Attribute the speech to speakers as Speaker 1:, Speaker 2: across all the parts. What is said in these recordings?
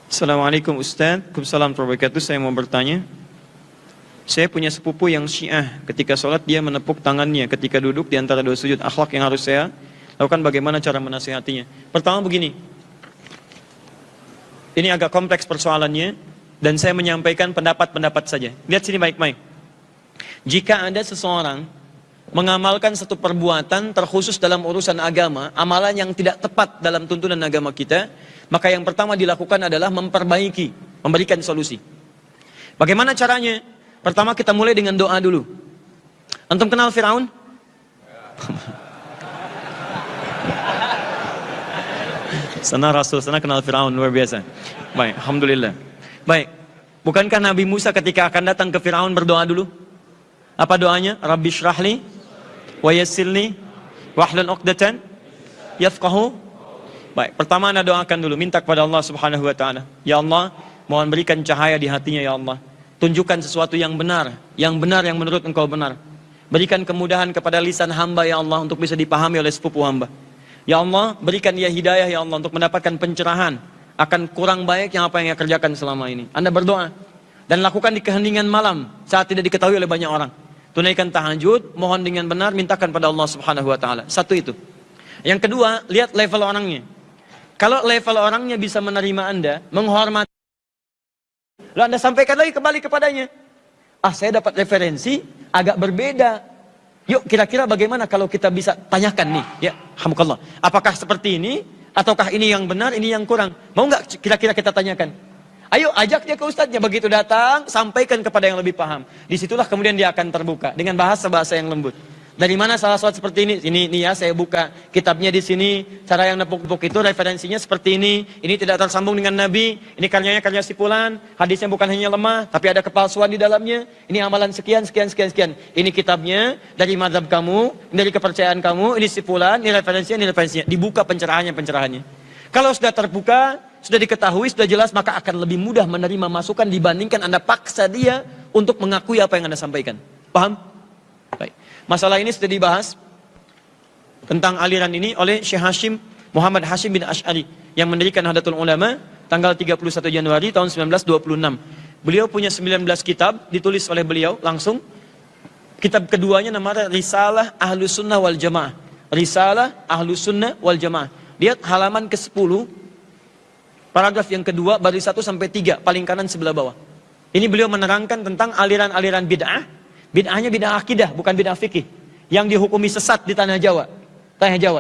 Speaker 1: Assalamualaikum Ustaz. Waalaikumsalam warahmatullahi wabarakatuh. Saya mau bertanya. Saya punya sepupu yang Syiah. Ketika sholat dia menepuk tangannya ketika duduk di antara dua sujud. Akhlak yang harus saya lakukan, bagaimana cara menasihatinya? Pertama begini. Ini agak kompleks persoalannya dan saya menyampaikan pendapat-pendapat saja. Lihat sini baik-baik. Jika ada seseorang mengamalkan satu perbuatan terkhusus dalam urusan agama, amalan yang tidak tepat dalam tuntunan agama kita, maka yang pertama dilakukan adalah memperbaiki, memberikan solusi. Bagaimana caranya? Pertama kita mulai dengan doa dulu. Antum kenal Firaun? Sana Rasul, sana kenal Firaun, luar biasa. Baik, alhamdulillah. Baik, bukankah Nabi Musa ketika akan datang ke Firaun berdoa dulu? Apa doanya? Rabbi syrahli wa yassirli wahlul 'uqdatan yafqahu. Baik, pertama Anda doakan dulu, minta kepada Allah Subhanahu wa taala. Ya Allah, mohon berikan cahaya di hatinya ya Allah. Tunjukkan sesuatu yang benar yang menurut Engkau benar. Berikan kemudahan kepada lisan hamba ya Allah untuk bisa dipahami oleh sepupu hamba. Ya Allah, berikan dia hidayah ya Allah untuk mendapatkan pencerahan akan kurang baik yang apa yang ia kerjakan selama ini. Anda berdoa dan lakukan di keheningan malam saat tidak diketahui oleh banyak orang. Tunaikan tahajud, mohon dengan benar, mintakan pada Allah Subhanahu wa taala. Satu itu. Yang kedua, lihat level orangnya. Kalau level orangnya bisa menerima Anda, menghormati, lalu Anda sampaikan lagi kembali kepadanya. Saya dapat referensi agak berbeda. Yuk kira-kira bagaimana kalau kita bisa tanyakan nih, ya, alhamdulillah. Apakah seperti ini, ataukah ini yang benar, ini yang kurang? Mau nggak kira-kira kita tanyakan? Ayo ajak dia ke ustadznya, begitu datang, sampaikan kepada yang lebih paham. Disitulah kemudian dia akan terbuka dengan bahasa-bahasa yang lembut. Dari mana salah sholat seperti ini? Ini ya, saya buka kitabnya di sini. Cara yang nepuk-nepuk itu referensinya seperti ini. Ini tidak tersambung dengan Nabi. Ini karyanya karya si fulan. Hadisnya bukan hanya lemah, tapi ada kepalsuan di dalamnya. Ini amalan sekian. Ini kitabnya dari mazhab kamu, dari kepercayaan kamu. Ini si fulan, ini referensinya. Dibuka pencerahannya. Kalau sudah terbuka, sudah diketahui, sudah jelas, maka akan lebih mudah menerima masukan dibandingkan Anda paksa dia untuk mengakui apa yang Anda sampaikan. Paham? Baik. Masalah ini sudah dibahas tentang aliran ini oleh Syekh Muhammad Hashim bin Ash'ari yang mendirikan Nahdlatul Ulama tanggal 31 Januari tahun 1926. Beliau punya 19 kitab ditulis oleh beliau langsung. Kitab keduanya namanya Risalah Ahlus Sunnah wal Jamaah. Risalah Ahlus Sunnah wal Jamaah. Lihat halaman ke-10, paragraf yang kedua, baris 1 sampai 3, paling kanan sebelah bawah. Ini beliau menerangkan tentang aliran-aliran bid'ah. Bid'ahnya bid'ah akidah, bukan bid'ah fikih. Yang dihukumi sesat di tanah Jawa.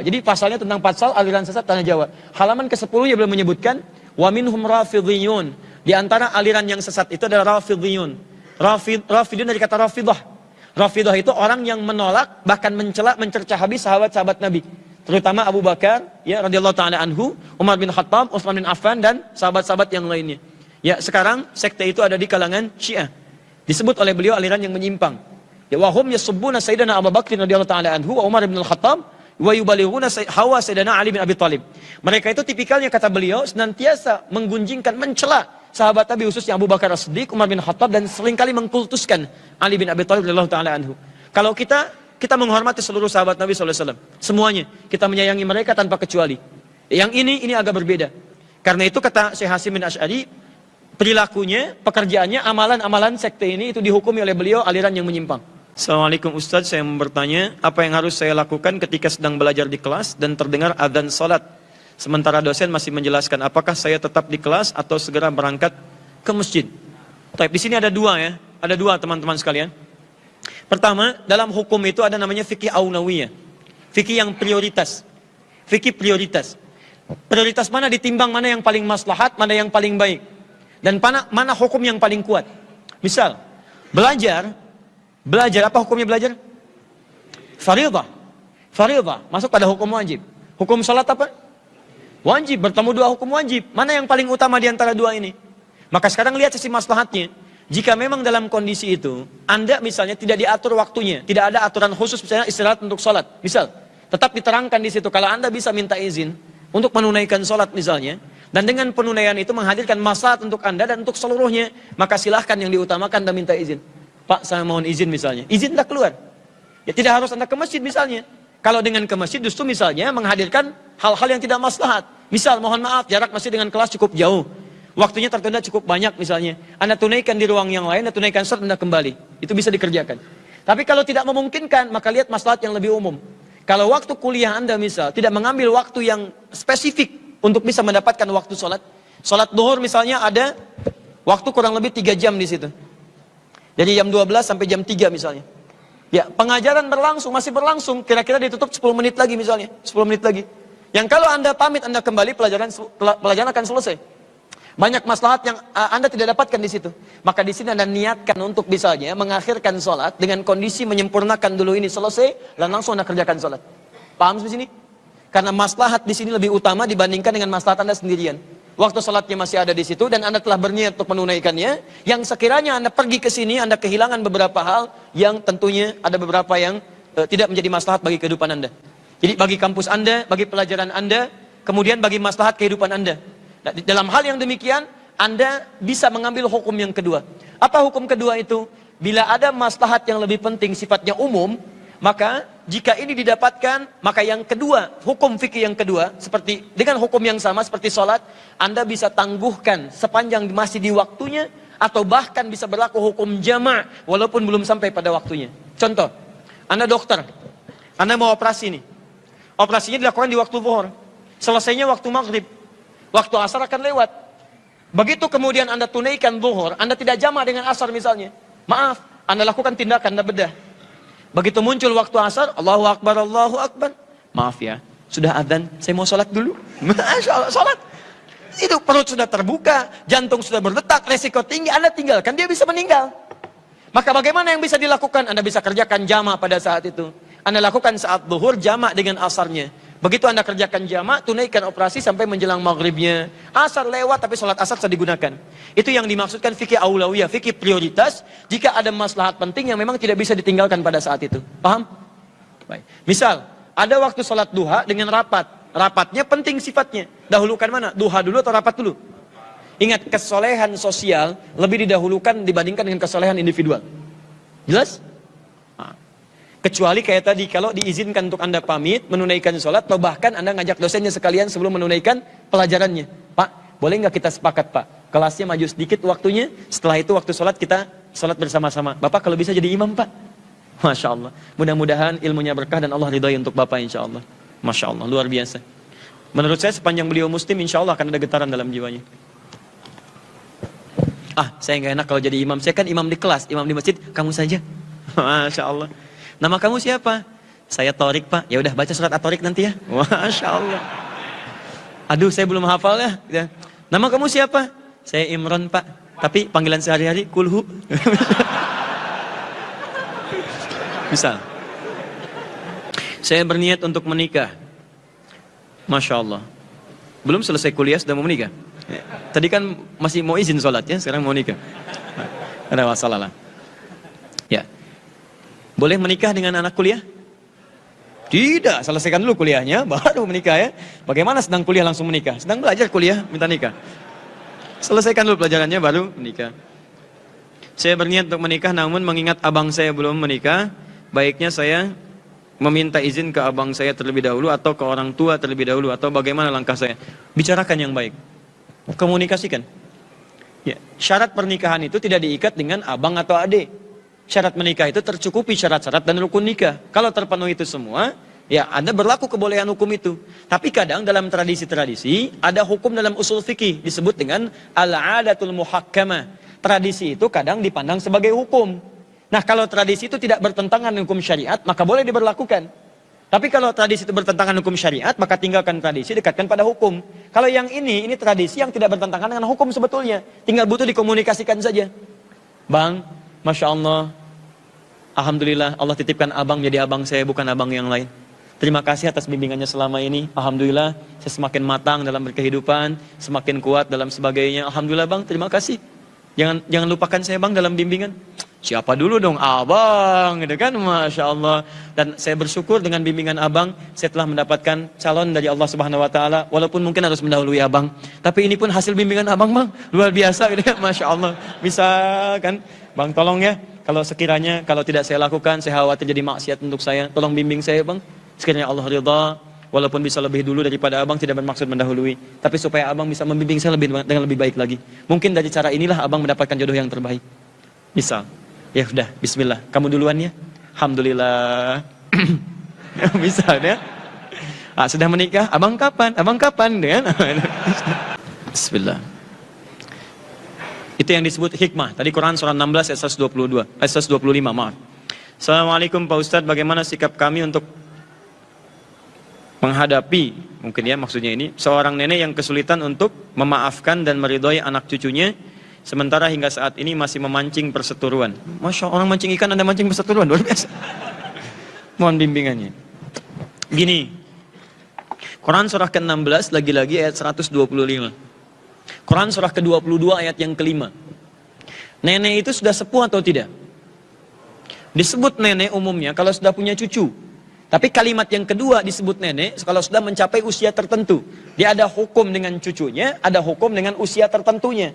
Speaker 1: Jadi pasalnya tentang pasal aliran sesat tanah Jawa. Halaman ke-10 ya beliau menyebutkan, wa minhum rafidhiyun. Di antara aliran yang sesat itu adalah rafidhiyun. Rafidhiyun dari kata rafidah. Rafidah itu orang yang menolak, bahkan mencela, mencerca habis sahabat-sahabat Nabi. Terutama Abu Bakar, ya radhiyallahu taala anhu, Umar bin Khattab, Utsman bin Affan dan sahabat-sahabat yang lainnya. Ya, sekarang sekte itu ada di kalangan Syiah. Disebut oleh beliau aliran yang menyimpang. Ya, wahum yasubbuna sayyidina Abu Bakr radhiyallahu taala anhu wa Umar bin Al-Khattab wa yubalighuna hawa sayyidina Ali bin Abi Thalib. Mereka itu tipikalnya kata beliau senantiasa menggunjingkan, mencela sahabat Nabi khususnya Abu Bakar As-Siddiq, Umar bin Khattab dan seringkali mengkultuskan Ali bin Abi Thalib radhiyallahu taala anhu. Kalau kita menghormati seluruh sahabat Nabi sallallahu alaihi wasallam, semuanya kita menyayangi mereka tanpa kecuali. Yang ini agak berbeda. Karena itu kata Syekh Hashim bin Ash'ari, perilakunya, pekerjaannya, amalan-amalan sekte ini itu dihukumi oleh beliau aliran yang menyimpang. Assalamualaikum Ustaz, saya mau bertanya, apa yang harus saya lakukan ketika sedang belajar di kelas dan terdengar adzan salat? Sementara dosen masih menjelaskan, apakah saya tetap di kelas atau segera berangkat ke masjid? Baik, di sini ada dua ya, ada dua teman-teman sekalian. Pertama, dalam hukum itu ada namanya fikih aulawiyah, fikih yang prioritas, fikih prioritas. Prioritas mana ditimbang mana yang paling maslahat, mana yang paling baik. Dan mana hukum yang paling kuat. Misal, belajar apa hukumnya belajar? Faridah, masuk pada hukum wajib. Hukum salat apa? Wajib, bertemu dua hukum wajib. Mana yang paling utama di antara dua ini? Maka sekarang lihat sisi maslahatnya. Jika memang dalam kondisi itu, Anda misalnya tidak diatur waktunya, tidak ada aturan khusus misalnya istirahat untuk salat. Misal, tetap diterangkan di situ kalau Anda bisa minta izin untuk menunaikan salat misalnya, dan dengan penunaian itu menghadirkan maslahat untuk Anda dan untuk seluruhnya, maka silahkan yang diutamakan Anda minta izin. Pak, saya mohon izin misalnya. Izin tak keluar. Ya tidak harus Anda ke masjid misalnya. Kalau dengan ke masjid justru misalnya menghadirkan hal-hal yang tidak maslahat. Misal, mohon maaf, jarak masjid dengan kelas cukup jauh. Waktunya tertunda cukup banyak misalnya. Anda tunaikan di ruang yang lain, Anda tunaikan sholat, Anda kembali. Itu bisa dikerjakan. Tapi kalau tidak memungkinkan, maka lihat maslahat yang lebih umum. Kalau waktu kuliah Anda misal, tidak mengambil waktu yang spesifik untuk bisa mendapatkan waktu sholat. Sholat duhur misalnya ada waktu kurang lebih 3 jam di situ. Dari jam 12 sampai jam 3 misalnya. Ya, pengajaran berlangsung, masih berlangsung. Kira-kira ditutup 10 menit lagi misalnya. 10 menit lagi. Yang kalau Anda pamit, Anda kembali, pelajaran akan selesai. Banyak maslahat yang Anda tidak dapatkan di situ. Maka di sini Anda niatkan untuk misalnya mengakhirkan sholat dengan kondisi menyempurnakan dulu ini selesai, dan langsung Anda kerjakan sholat. Paham di sini? Karena maslahat di sini lebih utama dibandingkan dengan maslahat Anda sendirian. Waktu sholatnya masih ada di situ dan Anda telah berniat untuk menunaikannya. Yang sekiranya Anda pergi ke sini, Anda kehilangan beberapa hal yang tentunya ada beberapa yang tidak menjadi maslahat bagi kehidupan Anda. Jadi bagi kampus Anda, bagi pelajaran Anda, kemudian bagi maslahat kehidupan Anda. Nah, dalam hal yang demikian, Anda bisa mengambil hukum yang kedua. Apa hukum kedua itu? Bila ada maslahat yang lebih penting sifatnya umum, maka jika ini didapatkan, maka yang kedua, hukum fikih yang kedua, seperti dengan hukum yang sama seperti sholat, Anda bisa tangguhkan sepanjang masih di waktunya, atau bahkan bisa berlaku hukum jama' walaupun belum sampai pada waktunya. Contoh, Anda dokter, Anda mau operasi nih. Operasinya dilakukan di waktu zuhur. Selesainya waktu maghrib. Waktu asar akan lewat. Begitu kemudian Anda tunaikan zuhur, Anda tidak jama' dengan asar misalnya. Maaf, Anda lakukan tindakan, Anda bedah. Begitu muncul waktu asar, Allahu Akbar, Allahu Akbar. Maaf ya, sudah adzan, saya mau sholat dulu. Masya Allah, sholat. Itu perut sudah terbuka, jantung sudah berdetak, resiko tinggi, Anda tinggalkan, dia bisa meninggal. Maka bagaimana yang bisa dilakukan? Anda bisa kerjakan jama' pada saat itu. Anda lakukan saat zuhur jama' dengan asarnya. Begitu Anda kerjakan jama', tunaikan operasi sampai menjelang maghribnya. Asar lewat tapi sholat asar bisa digunakan. Itu yang dimaksudkan fikih aulawiyah, fikih prioritas. Jika ada maslahat penting yang memang tidak bisa ditinggalkan pada saat itu. Paham? Baik. Misal, ada waktu sholat duha dengan rapat. Rapatnya penting sifatnya. Dahulukan mana? Duha dulu atau rapat dulu? Ingat, kesolehan sosial lebih didahulukan dibandingkan dengan kesolehan individual. Jelas? Kecuali kayak tadi, kalau diizinkan untuk Anda pamit, menunaikan sholat, atau bahkan Anda ngajak dosennya sekalian sebelum menunaikan pelajarannya. Pak, boleh nggak kita sepakat Pak? Kelasnya maju sedikit waktunya, setelah itu waktu sholat kita sholat bersama-sama. Bapak kalau bisa jadi imam Pak. Masya Allah. Mudah-mudahan ilmunya berkah dan Allah ridhai untuk Bapak insya Allah. Masya Allah, luar biasa. Menurut saya sepanjang beliau muslim, insya Allah akan ada getaran dalam jiwanya. Saya nggak enak kalau jadi imam. Saya kan imam di kelas, imam di masjid, kamu saja. Masya Allah. Nama kamu siapa? Saya Torik Pak. Ya udah baca surat At-Torik nanti ya. Masya Allah. Aduh saya belum hafal ya. Nama kamu siapa? Saya Imron Pak. Tapi panggilan sehari-hari Kulhu. Misal. Saya berniat untuk menikah. Masya Allah. Belum selesai kuliah sudah mau menikah. Tadi kan masih mau izin sholat ya. Sekarang mau nikah. Ada masalah lah. Ya. Boleh menikah dengan anak kuliah? Tidak, selesaikan dulu kuliahnya, baru menikah ya. Bagaimana sedang kuliah langsung menikah? Sedang belajar kuliah, minta nikah. Selesaikan dulu pelajarannya, baru menikah. Saya berniat untuk menikah, namun mengingat abang saya belum menikah, baiknya saya meminta izin ke abang saya terlebih dahulu, atau ke orang tua terlebih dahulu, atau bagaimana langkah saya? Bicarakan yang baik. Komunikasikan. Ya, syarat pernikahan itu tidak diikat dengan abang atau adik. Syarat menikah itu tercukupi syarat-syarat dan rukun nikah. Kalau terpenuhi itu semua, ya Anda berlaku kebolehan hukum itu. Tapi kadang dalam tradisi-tradisi, ada hukum dalam usul fikih, disebut dengan al-adatul muhakkamah. Tradisi itu kadang dipandang sebagai hukum. Nah kalau tradisi itu tidak bertentangan dengan hukum syariat, maka boleh diberlakukan. Tapi kalau tradisi itu bertentangan hukum syariat, maka tinggalkan tradisi, dekatkan pada hukum. Kalau yang ini tradisi yang tidak bertentangan dengan hukum sebetulnya. Tinggal butuh dikomunikasikan saja. Bang, Masya Allah, Alhamdulillah Allah titipkan abang jadi abang saya, bukan abang yang lain. Terima kasih atas bimbingannya selama ini. Alhamdulillah saya semakin matang dalam berkehidupan, semakin kuat dalam sebagainya. Alhamdulillah bang, terima kasih. Jangan lupakan saya bang dalam bimbingan. Siapa dulu dong? Abang, gitu kan? Masya Allah. Dan saya bersyukur dengan bimbingan abang, saya telah mendapatkan calon dari Allah Subhanahu Wa Taala. Walaupun mungkin harus mendahului abang, tapi ini pun hasil bimbingan abang bang, luar biasa, gitu kan? Masya Allah. Bisa kan? Bang tolong ya, kalau sekiranya kalau tidak saya lakukan, saya khawatir jadi maksiat untuk saya. Tolong bimbing saya bang. Sekiranya Allah ridha, Walaupun bisa lebih dulu daripada abang, tidak bermaksud mendahului, tapi supaya abang bisa membimbing saya dengan lebih baik lagi. Mungkin dari cara inilah abang mendapatkan jodoh yang terbaik. Misal, ya udah, bismillah, kamu duluan ya. Alhamdulillah. Bisa ya. Sudah menikah, abang kapan? Abang kapan? Kan? Bismillah. Itu yang disebut hikmah. Tadi Quran surah 16 ayat 125, maaf. Assalamualaikum Pak Ustadz, bagaimana sikap kami untuk menghadapi, mungkin ya maksudnya ini, seorang nenek yang kesulitan untuk memaafkan dan meridhoi anak cucunya, sementara hingga saat ini masih memancing perseteruan. Masya Allah, orang mancing ikan, Anda mancing perseteruan, luar biasa. Mohon bimbingannya. Gini, Quran surah ke-16 lagi-lagi ayat 125. Quran surah ke-22 ayat yang kelima. Nenek itu sudah sepuh atau tidak? Disebut nenek umumnya kalau sudah punya cucu. Tapi kalimat yang kedua disebut nenek kalau sudah mencapai usia tertentu. Dia ada hukum dengan cucunya, ada hukum dengan usia tertentunya.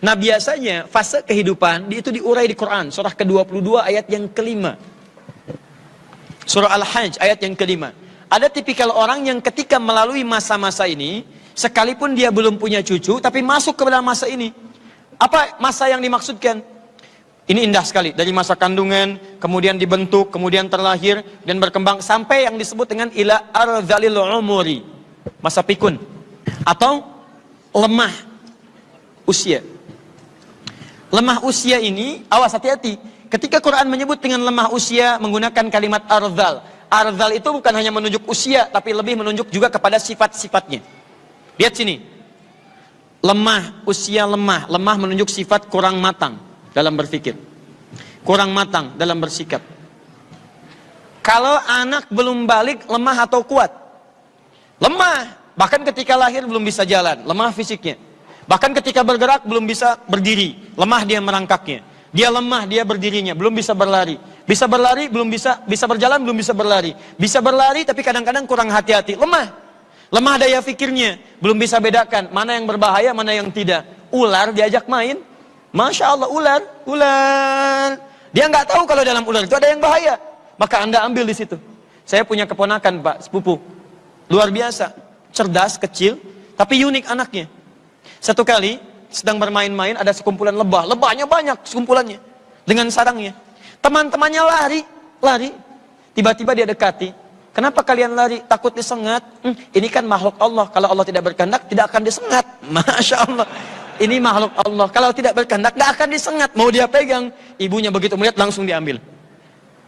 Speaker 1: Nah biasanya fase kehidupan itu diurai di Quran. Surah ke-22 ayat yang kelima. Surah Al-Hajj ayat yang kelima. Ada tipikal orang yang ketika melalui masa-masa ini, sekalipun dia belum punya cucu, tapi masuk ke dalam masa ini. Apa masa yang dimaksudkan? Ini indah sekali, dari masa kandungan, kemudian dibentuk, kemudian terlahir, dan berkembang, sampai yang disebut dengan ila ardhalil umuri, masa pikun, atau lemah usia. Lemah usia ini, awas hati-hati, ketika Quran menyebut dengan lemah usia, menggunakan kalimat ardhal. Ardhal itu bukan hanya menunjuk usia, tapi lebih menunjuk juga kepada sifat-sifatnya. Lihat sini, lemah, usia lemah, lemah menunjuk sifat kurang matang dalam berpikir, kurang matang dalam bersikap. Kalau anak belum balik, lemah atau kuat? Lemah, bahkan ketika lahir belum bisa jalan, lemah fisiknya. Bahkan ketika bergerak belum bisa berdiri, lemah dia merangkaknya. Dia lemah dia berdirinya, belum bisa berlari. Bisa berlari belum bisa berjalan belum bisa berlari. Bisa berlari tapi kadang-kadang kurang hati-hati, lemah. Lemah daya fikirnya, belum bisa bedakan mana yang berbahaya, mana yang tidak. Ular diajak main, Masya Allah, ular. Dia nggak tahu kalau dalam ular itu ada yang bahaya. Maka Anda ambil di situ. Saya punya keponakan Pak, sepupu. Luar biasa, cerdas, kecil, tapi unik anaknya. Satu kali, sedang bermain-main, ada sekumpulan lebah. Lebahnya banyak, sekumpulannya. Dengan sarangnya. Teman-temannya lari. Tiba-tiba dia dekati. Kenapa kalian lari? Takut disengat? Ini kan makhluk Allah. Kalau Allah tidak berkehendak, tidak akan disengat. Masya Allah. Ini makhluk Allah. Kalau tidak berkehendak, tidak akan disengat. Mau dia pegang. Ibunya begitu melihat, langsung diambil.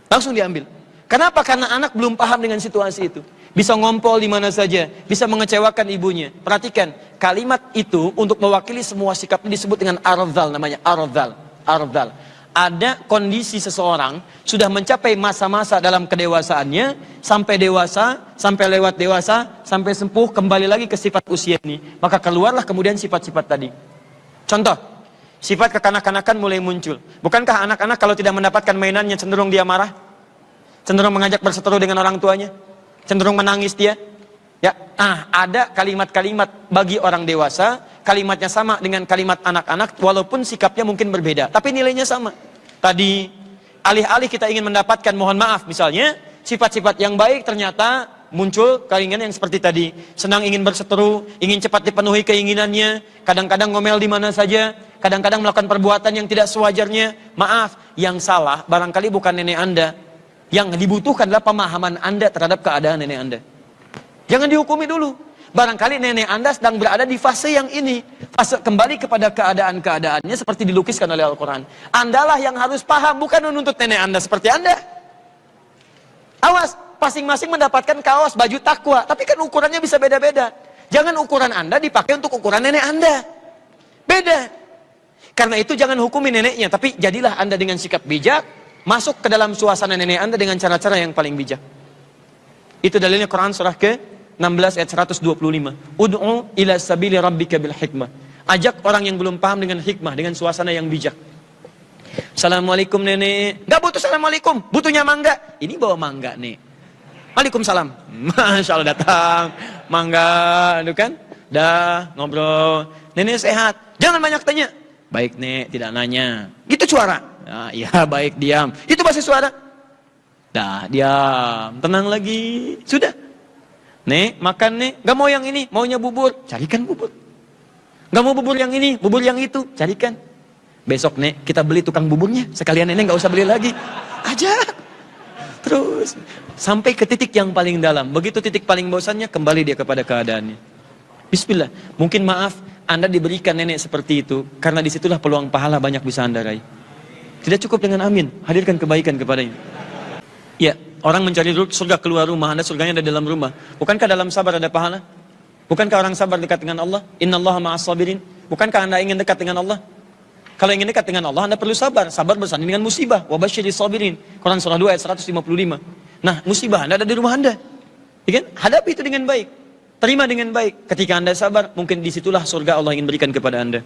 Speaker 1: Langsung diambil. Kenapa? Karena anak belum paham dengan situasi itu. Bisa ngompol di mana saja. Bisa mengecewakan ibunya. Perhatikan. Kalimat itu untuk mewakili semua sikapnya disebut dengan ardhal. Namanya ardhal. Ada kondisi seseorang sudah mencapai masa-masa dalam kedewasaannya, sampai dewasa, sampai lewat dewasa, sampai sempuh, kembali lagi ke sifat usia ini. Maka keluarlah kemudian sifat-sifat tadi. Contoh, sifat kekanak-kanakan mulai muncul. Bukankah anak-anak kalau tidak mendapatkan mainannya cenderung dia marah? Cenderung mengajak berseteru dengan orang tuanya? Cenderung menangis dia? Ya, ada kalimat-kalimat bagi orang dewasa, kalimatnya sama dengan kalimat anak-anak, walaupun sikapnya mungkin berbeda, tapi nilainya sama. Tadi, alih-alih kita ingin mendapatkan, mohon maaf, misalnya, sifat-sifat yang baik ternyata muncul keinginan yang seperti tadi. Senang ingin berseteru, ingin cepat dipenuhi keinginannya, kadang-kadang ngomel di mana saja, kadang-kadang melakukan perbuatan yang tidak sewajarnya. Maaf, yang salah barangkali bukan nenek Anda. Yang dibutuhkan adalah pemahaman Anda terhadap keadaan nenek Anda. Jangan dihukumi dulu. Barangkali nenek Anda sedang berada di fase yang ini. Fase kembali kepada keadaan-keadaannya seperti dilukiskan oleh Al-Quran. Andalah yang harus paham, bukan menuntut nenek Anda seperti Anda. Awas, masing-masing mendapatkan kaos, baju takwa. Tapi kan ukurannya bisa beda-beda. Jangan ukuran Anda dipakai untuk ukuran nenek Anda. Beda. Karena itu jangan hukumi neneknya. Tapi jadilah Anda dengan sikap bijak. Masuk ke dalam suasana nenek Anda dengan cara-cara yang paling bijak. Itu dalilnya Quran surah ke-16 ayat 125. Ud'u ila sabili rabbika bil hikmah. Ajak orang yang belum paham dengan hikmah, dengan suasana yang bijak. Assalamualaikum nenek. Gak butuh assalamualaikum, butuhnya mangga. Ini bawa mangga nih. Waalaikumsalam. Masya Allah, datang mangga, itu kan? Dah ngobrol. Nenek sehat. Jangan banyak tanya. Baik nek, tidak nanya. Gitu suara. Ya baik, diam. Itu bahasa suara. Dah, diam. Tenang lagi. Sudah. Nek, makan nek, gak mau yang ini, maunya bubur, carikan bubur. Gak mau bubur yang ini, bubur yang itu, carikan. Besok nek, kita beli tukang buburnya, sekalian nenek gak usah beli lagi. Ajak. Terus, sampai ke titik yang paling dalam. Begitu titik paling bosannya, kembali dia kepada keadaannya. Bismillah, mungkin maaf, Anda diberikan nenek seperti itu, karena disitulah peluang pahala banyak bisa Anda raih. Tidak cukup dengan amin, hadirkan kebaikan kepadanya. Ya, orang mencari surga keluar rumah, Anda surganya ada dalam rumah. Bukankah dalam sabar ada pahala? Bukankah orang sabar dekat dengan Allah? Innallaha ma'as sabirin. Bukankah Anda ingin dekat dengan Allah? Kalau ingin dekat dengan Allah, Anda perlu sabar. Sabar bersanding dengan musibah. Wa basyiris sabirin. Quran surah 2 ayat 155. Nah, musibah Anda ada di rumah Anda. Ya kan? Hadapi itu dengan baik. Terima dengan baik. Ketika Anda sabar, mungkin disitulah surga Allah ingin berikan kepada Anda.